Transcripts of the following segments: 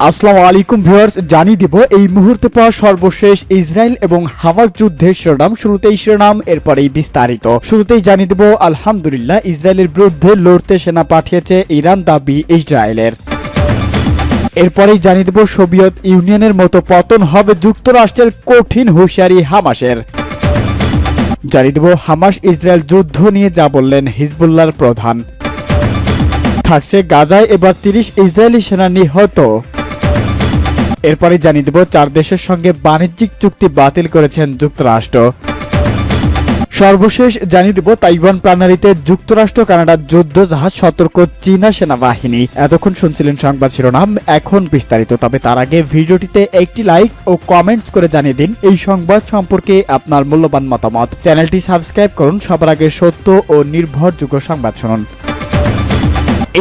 আসসালামু আলাইকুম ভিউয়ার্স, জানিয়ে দিব এই মুহূর্তে পাওয়া সর্বশেষ ইসরায়েল এবং হামাস যুদ্ধের শিরোনাম। শুরুতেই শিরোনাম, এরপরেই বিস্তারিত। শুরুতেই জানিয়ে দিব আলহামদুলিল্লাহ, ইসরায়েলের বিরুদ্ধে লড়তে সেনা পাঠিয়েছে ইরান, দাবি ইসরায়েলের। এরপরেই জানিয়ে দিব সোভিয়েত ইউনিয়নের মতো পতন হবে যুক্তরাষ্ট্রের, কঠিন হুঁশিয়ারি হামাসের। জানিয়ে দিব হামাস ইসরায়েল যুদ্ধ নিয়ে যা বললেন হিজবুল্লাহর প্রধান। থাকছে গাজায় এবার ৩০ ইসরায়েলি সেনা নিহত। এরপরে জানিয়ে দেব ৪ দেশের সঙ্গে বাণিজ্যিক চুক্তি বাতিল করেছেন যুক্তরাষ্ট্র। সর্বশেষ জানিয়ে দেব তাইওয়ান প্রণালীতে যুক্তরাষ্ট্র কানাডার যুদ্ধ জাহাজ, সতর্ক চীনা সেনাবাহিনী। এতক্ষণ শুনছিলেন সংবাদ শিরোনাম, এখন বিস্তারিত। তবে তার আগে ভিডিওটিতে একটি লাইক ও কমেন্টস করে জানিয়ে দিন এই সংবাদ সম্পর্কে আপনার মূল্যবান মতামত। চ্যানেলটি সাবস্ক্রাইব করুন সবার আগে সত্য ও নির্ভরযোগ্য সংবাদ শুনুন।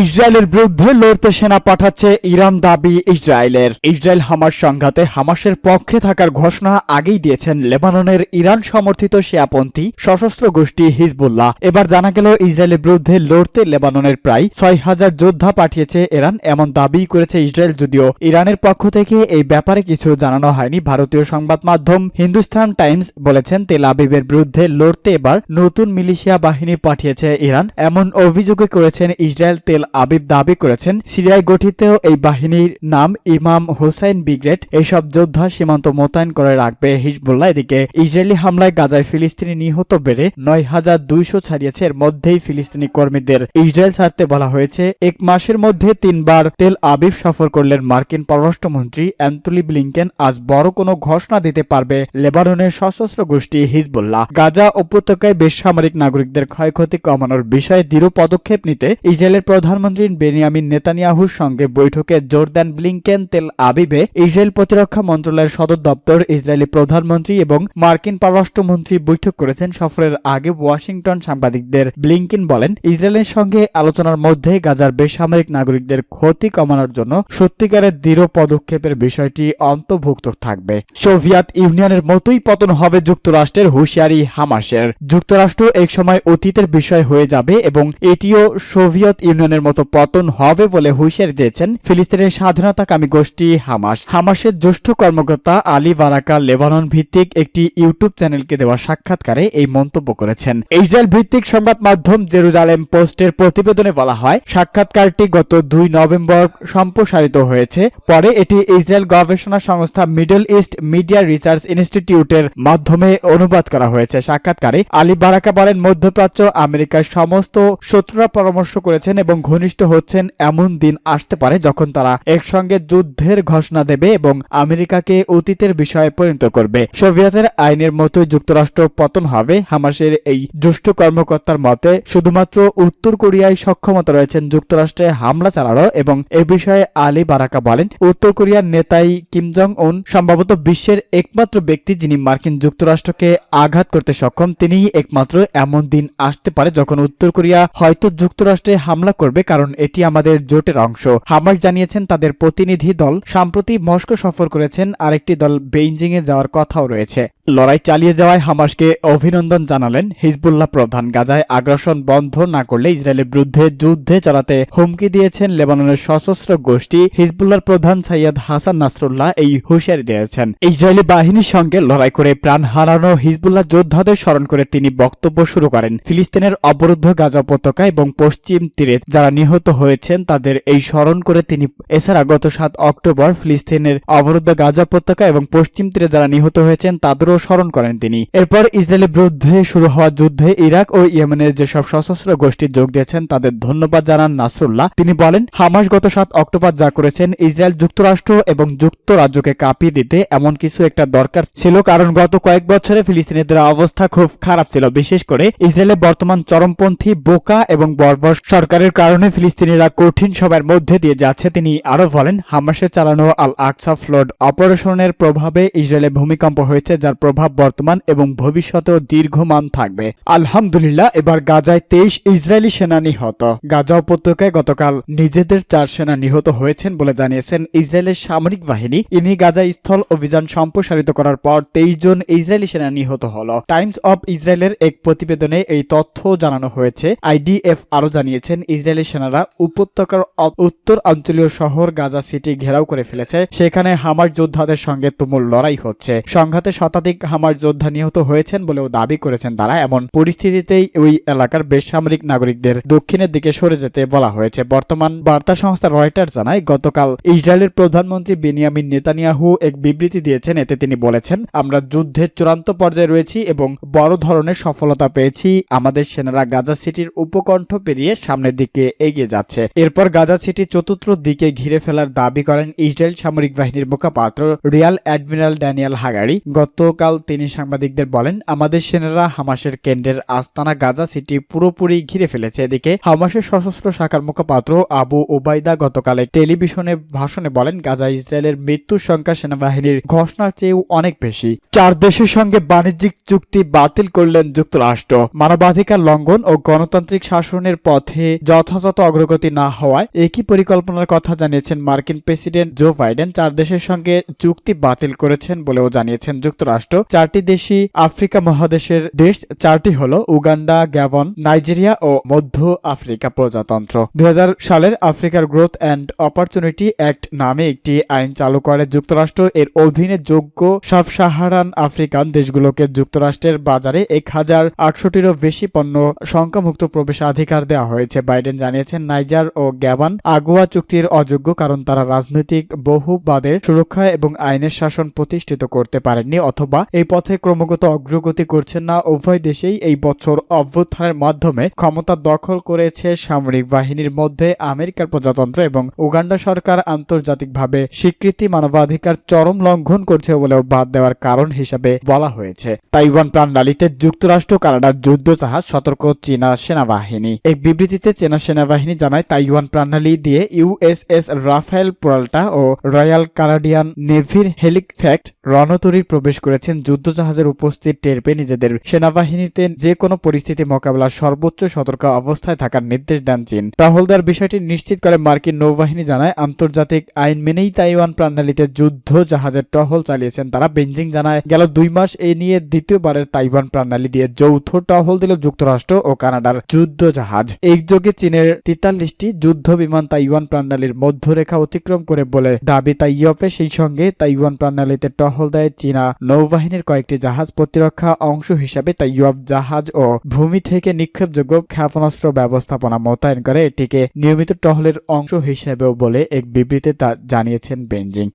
ইসরায়েলের বিরুদ্ধে লড়তে সেনা পাঠাচ্ছে ইরান, দাবি ইসরায়েলের। ইসরায়েল হামাস সংঘাতে হামাসের পক্ষে থাকার ঘোষণা আগেই দিয়েছেন লেবাননের ইরান সমর্থিত শিয়াপন্থী সশস্ত্র গোষ্ঠী হিজবুল্লাহ। এবার জানা গেল ইসরায়েলের বিরুদ্ধে লড়তে লেবাননের প্রায় ৬,০০০ যোদ্ধা পাঠিয়েছে ইরান, এমন দাবি করেছে ইসরায়েল। যদিও ইরানের পক্ষ থেকে এই ব্যাপারে কিছু জানানো হয়নি। ভারতীয় সংবাদ মাধ্যম হিন্দুস্তান টাইমস বলেছেন তেল আবিবের বিরুদ্ধে লড়তে এবার নতুন মিলিশিয়া বাহিনী পাঠিয়েছে ইরান, এমন অভিযোগে করেছেন ইসরায়েল। তেল আবিব দাবি করেছেন সিরিয়ায় গঠিত এই বাহিনীর নাম ইমাম হুসাইন ব্রিগেড। এইসব যোদ্ধা সীমান্ত মোতায়েন করে রাখবে হিজবুল্লাহ। এদিকে ইসরায়েলি হামলায় গাজায় ফিলিস্তিনি নিহত বেড়ে ৯,২০০ ছাড়িয়েছে। এর মধ্যেই ফিলিস্তিনি কর্মীদের ইসরায়েল ছাড়তে বলা হয়েছে। ১ মাসের মধ্যে ৩ বার তেল আবিব সফর করলেন মার্কিন পররাষ্ট্রমন্ত্রী অ্যান্টনি ব্লিংকেন। আজ বড় কোনো ঘোষণা দিতে পারবে লেবাননের সশস্ত্র গোষ্ঠী হিজবুল্লাহ। গাজা উপত্যকায় বেসামরিক নাগরিকদের ক্ষয়ক্ষতি কমানোর বিষয়ে দৃঢ় পদক্ষেপ নিতে ইসরায়েলের প্রধানমন্ত্রী বেনিয়ামিন নেতানিয়াহুর সঙ্গে বৈঠকে জোর দেন ব্লিংকেন। তেল আবিবে ইসরায়েল প্রতিরক্ষা মন্ত্রণালয়ের সদর দপ্তর, ইসরায়েলি প্রধানমন্ত্রী এবং মার্কিন পররাষ্ট্রমন্ত্রী বৈঠক করেছেন। সফরের আগে ওয়াশিংটন সাংবাদিকদের ব্লিংকেন বলেন, ইসরায়েলের সঙ্গে আলোচনার মধ্যে গাজার বেসামরিক নাগরিকদের ক্ষতি কমানোর জন্য সত্যিকারের দৃঢ় পদক্ষেপের বিষয়টি অন্তর্ভুক্ত থাকবে। সোভিয়েত ইউনিয়নের মতোই পতন হবে যুক্তরাষ্ট্রের, হুঁশিয়ারি হামাসের। যুক্তরাষ্ট্র একসময় অতীতের বিষয় হয়ে যাবে এবং এটিও সোভিয়েত ইউনিয়নের মতো পতন হবে বলে হুঁশিয়ারি দিয়েছেন ফিলিস্তিনের স্বাধীনতাকামী গোষ্ঠী হামাস। হামাসের জ্যেষ্ঠ কর্মকর্তা আলী বারাকা লেবানন ভিত্তিক একটি ইউটিউব চ্যানেলকে দেওয়া সাক্ষাৎকারে এই মন্তব্য করেছেন। ইসরায়েল ভিত্তিক সংবাদ মাধ্যম জেরুজালেম পোস্টের প্রতিবেদনে বলা হয়, সাক্ষাৎকারটি গত ২ নভেম্বর সম্প্রসারিত হয়েছে। পরে এটি ইসরায়েল গবেষণা সংস্থা মিডল ইস্ট মিডিয়া রিসার্চ ইনস্টিটিউটের মাধ্যমে অনুবাদ করা হয়েছে। সাক্ষাৎকারে আলী বারাকা বলেন, মধ্যপ্রাচ্য আমেরিকার সমস্ত শত্রুরা পরামর্শ করেছেন এবং ঘনিষ্ঠ হচ্ছেন। এমন দিন আসতে পারে যখন তারা একসঙ্গে যুদ্ধের ঘোষণা দেবে এবং আমেরিকাকে অতীতের বিষয়ে পরিণত করবে। সোভিয়েতের আইনের মতোই যুক্তরাষ্ট্র পতন হবে। হামাসের এই জ্যেষ্ঠ কর্মকর্তার মতে শুধুমাত্র উত্তর কোরিয়ায় সক্ষমতা রয়েছেন যুক্তরাষ্ট্রে হামলা চালানো, এবং এ বিষয়ে আলী বারাকা বলেন, উত্তর কোরিয়ার নেতাই কিম জং উন সম্ভবত বিশ্বের একমাত্র ব্যক্তি যিনি মার্কিন যুক্তরাষ্ট্রকে আঘাত করতে সক্ষম। তিনিই একমাত্র। এমন দিন আসতে পারে যখন উত্তর কোরিয়া হয়তো যুক্তরাষ্ট্রে হামলা করবে, কারণ এটি আমাদের জোটের অংশ। হামাস জানিয়েছেন তাদের প্রতিনিধি দল সম্প্রতি মস্কো সফর করেছেন, আরেকটি দল বেইজিং এ যাওয়ার কথাও রয়েছে। লড়াই চালিয়ে যাওয়ায় হামাসকে অভিনন্দন জানালেন হিজবুল্লাহ প্রধান। গাজায় আগ্রাসন বন্ধ না করলে ইসরায়েলের বিরুদ্ধে যুদ্ধে চালাতে হুমকি দিয়েছেন লেবাননের সশস্ত্র গোষ্ঠী হিজবুল্লাহর প্রধান সৈয়দ হাসান নাসরুল্লাহ এই হুঁশিয়ারি দিয়েছেন। ইসরায়েলি বাহিনীর সঙ্গে লড়াই করে প্রাণ হারানো হিজবুল্লাহ যোদ্ধাদের স্মরণ করে তিনি বক্তব্য শুরু করেন। ফিলিস্তিনের অবরুদ্ধ গাজা উপত্যকা এবং পশ্চিম তীরে যারা নিহত হয়েছেন তাদের এই স্মরণ করে তিনি। এছাড়া গত ৭ অক্টোবর ফিলিস্তিনের অবরুদ্ধ গাজা উপত্যকা এবং পশ্চিম তীরে যারা নিহত হয়েছেন তাদেরও স্মরণ করেন তিনি। এরপর ইসরায়েলের বিরুদ্ধে শুরু হওয়া যুদ্ধে ইরাক ও ইয়েমেনের যেসব সশস্ত্র গোষ্ঠী যোগ দিয়েছেন তাদের ধন্যবাদ জানান নাসরুল্লাহ। তিনি বলেন, হামাস গত ৭ অক্টোবর যা করেছেন ইসরায়েল যুক্তরাষ্ট্র এবং যুক্তরাজ্যকে কাঁপিয়ে দিতে এমন কিছু একটা দরকার ছিল, কারণ গত কয়েক বছরে ফিলিস্তিনিদের অবস্থা খুব খারাপ ছিল। বিশেষ করে ইসরায়েলের বর্তমান চরমপন্থী বোকা এবং বর্বর সরকারের কারণে ফিলিস্তিনিরা কঠিন সময়ের মধ্যে দিয়ে যাচ্ছে। তিনি আরো বলেন, হামাসের চালানো আল আকসা ফ্লাড অপারেশনের প্রভাবে ইসরায়েলে ভূমিকম্প হয়েছে, যার প্রভাব বর্তমান এবং ভবিষ্যতেও দীর্ঘমান থাকবে। আলহামদুলিল্লাহ, এবার গাজায় 23 ইসরায়েলি সেনা নিহত। গাজা উপত্যকায় গতকাল নিজেদের 4 সেনা নিহত হয়েছেন বলে জানিয়েছেন ইসরায়েলের সামরিক বাহিনী। ইনি গাজা স্থল অভিযান সম্প্রসারিত করার পর 23 জন ইসরায়েলি সেনা নিহত হল। টাইমস অব ইসরায়েলের এক প্রতিবেদনে এই তথ্য জানানো হয়েছে। IDF আরও জানিয়েছেন ইসরায়েলি সেনারা উপত্যকার উত্তর অঞ্চলীয় শহর গাজা সিটি ঘেরাও করে ফেলেছে। সেখানে হামাস যোদ্ধাদের সঙ্গে তুমুল লড়াই হচ্ছে। সংঘাতে শতাধিক হামাস যোদ্ধা নিহত হয়েছেন বলেও দাবি করেছেন তারা। এমন পরিস্থিতিতেই ওই এলাকার বেসামরিক নাগরিকদের দক্ষিণের দিকে সরে যেতে বলা হয়েছে। বর্তমান বার্তা সংস্থা রয়টার্স জানায়, গতকাল ইসরায়েলের প্রধানমন্ত্রী বেনিয়ামিন নেতানিয়াহু এক বিবৃতি দিয়েছেন। এতে তিনি বলেছেন, আমরা যুদ্ধের চূড়ান্ত পর্যায়ে রয়েছি এবং বড় ধরনের সফলতা পেয়েছি। আমাদের সেনারা গাজা সিটির উপকণ্ঠ পেরিয়ে সামনের দিকে এগিয়ে যাচ্ছে। এরপর গাজা সিটি চতুর্থ দিকে ঘিরে ফেলার দাবি করেন ইসরায়েল সামরিক বাহিনীর মুখপাত্র রিয়াল অ্যাডমিরাল ড্যানিয়েল হাগারি। গতকাল তিনি সাংবাদিকদের বলেন, আমাদের সেনারা হামাসের কেন্দ্রের আস্তানা গাজা সিটি পুরোপুরি ঘিরে ফেলেছে। এদিকে হামাসের সশস্ত্র শাখার মুখপাত্র আবু ওবায়দা গতকাল টেলিভিশনে ভাষণে বলেন, গাজা ইসরায়েলের মৃত্যুর সংখ্যা সেনাবাহিনীর ঘোষণার চেয়েও অনেক বেশি। 4 দেশের সঙ্গে বাণিজ্যিক চুক্তি বাতিল করলেন যুক্তরাষ্ট্র। মানবাধিকার লঙ্ঘন ও গণতান্ত্রিক শাসনের পথে যথাযথ অগ্রগতি না হওয়ায় একই পরিকল্পনার কথা জানিয়েছেন মার্কিন প্রেসিডেন্ট জো বাইডেন। 4 দেশের সঙ্গে চুক্তি বাতিল করেছেন বলেও জানিয়েছেন যুক্তরাষ্ট্র। 4টি দেশই আফ্রিকা মহাদেশের দেশ। 4টি হল উগান্ডা, গ্যাবন, নাইজেরিয়া ও মধ্য আফ্রিকা প্রজাতন্ত্র। 2000 সালের আফ্রিকার গ্রোথ অ্যান্ড অপরচুনিটি অ্যাক্ট নামে একটি আইন চালু করে যুক্তরাষ্ট্র। এর অধীনে যোগ্য সাব সাহারান আফ্রিকান দেশগুলোকে যুক্তরাষ্ট্রের বাজারে 1068টিরও বেশি পণ্য শঙ্কামুক্ত প্রবেশাধিকার দেওয়া হয়েছে। বাইডেন জানিয়েছেন, নাইজার ও গ্যাবন আগুয়া চুক্তির অযোগ্য, কারণ তারা রাজনৈতিক বহুবাদের সুরক্ষা এবং আইনের শাসন প্রতিষ্ঠিত করতে পারেননি অথবা এই পথে ক্রমাগত অগ্রগতি করছেন না। উভয় দেশেই এই বছর অভ্যুত্থানের মাধ্যমে ক্ষমতা দখল করেছে সামরিক বাহিনীর মধ্যে আমেরিকার প্রজাতন্ত্র এবং উগান্ডা সরকার আন্তর্জাতিকভাবে স্বীকৃতি মানবাধিকার চরম লঙ্ঘন করছে বলেও বাদ দেওয়ার কারণ হিসাবে বলা হয়েছে। তাইওয়ান প্রাণালীতে যুক্তরাষ্ট্র কানাডার যুদ্ধ জাহাজ সতর্ক চীনা সেনাবাহিনী। এক বিবৃতিতে চীনা সেনাবাহিনী জানায়, তাইওয়ান প্রাণালী দিয়ে USS রাফায়েল পোর্টা ও রয়্যাল কানাডিয়ান নেভির হেলিকপ্টার রণতরী প্রবেশ করেছেন। যুদ্ধজাহাজের উপস্থিত টের পেয়ে নিজেদের সেনাবাহিনীতে যে কোনো পরিস্থিতি মোকাবেলার সর্বোচ্চ সতর্ক অবস্থায় থাকার নির্দেশ দেন চীন। টহলদার বিষয়টি নিশ্চিত করে মার্কিন নৌবাহিনী জানায়, আন্তর্জাতিক আইন মেনেই তাইওয়ান প্রাণালীতে যুদ্ধ জাহাজের টহল চালিয়েছেন তারা। বেইজিং জানায়, গেল 2 মাস এ নিয়ে দ্বিতীয়বারের তাইওয়ান প্রাণালী দিয়ে যৌথ টহল দিল যুক্তরাষ্ট্র ও কানাডার যুদ্ধ জাহাজ। একযোগে চীনের 43টি যুদ্ধ বিমান তাইওয়ান প্রাণালীর মধ্যরেখা অতিক্রম করে বলে দাবি তাইওয়াপে। সেই সঙ্গে তাইওয়ান প্রাণালীতে টহল দেয় চীনা নৌবাহিনীর কয়েকটি জাহাজ। প্রতিরক্ষা অংশ হিসাবে তাইওয়াব জাহাজ ও ভূমি থেকে নিক্ষেপযোগ্য ক্ষেপণাস্ত্র ব্যবস্থাপনা মোতায়েন করে। এটিকে নিয়মিত টহলের অংশ হিসেবেও বলে এক বিবৃতিতে তা জানিয়েছেন বেইজিং।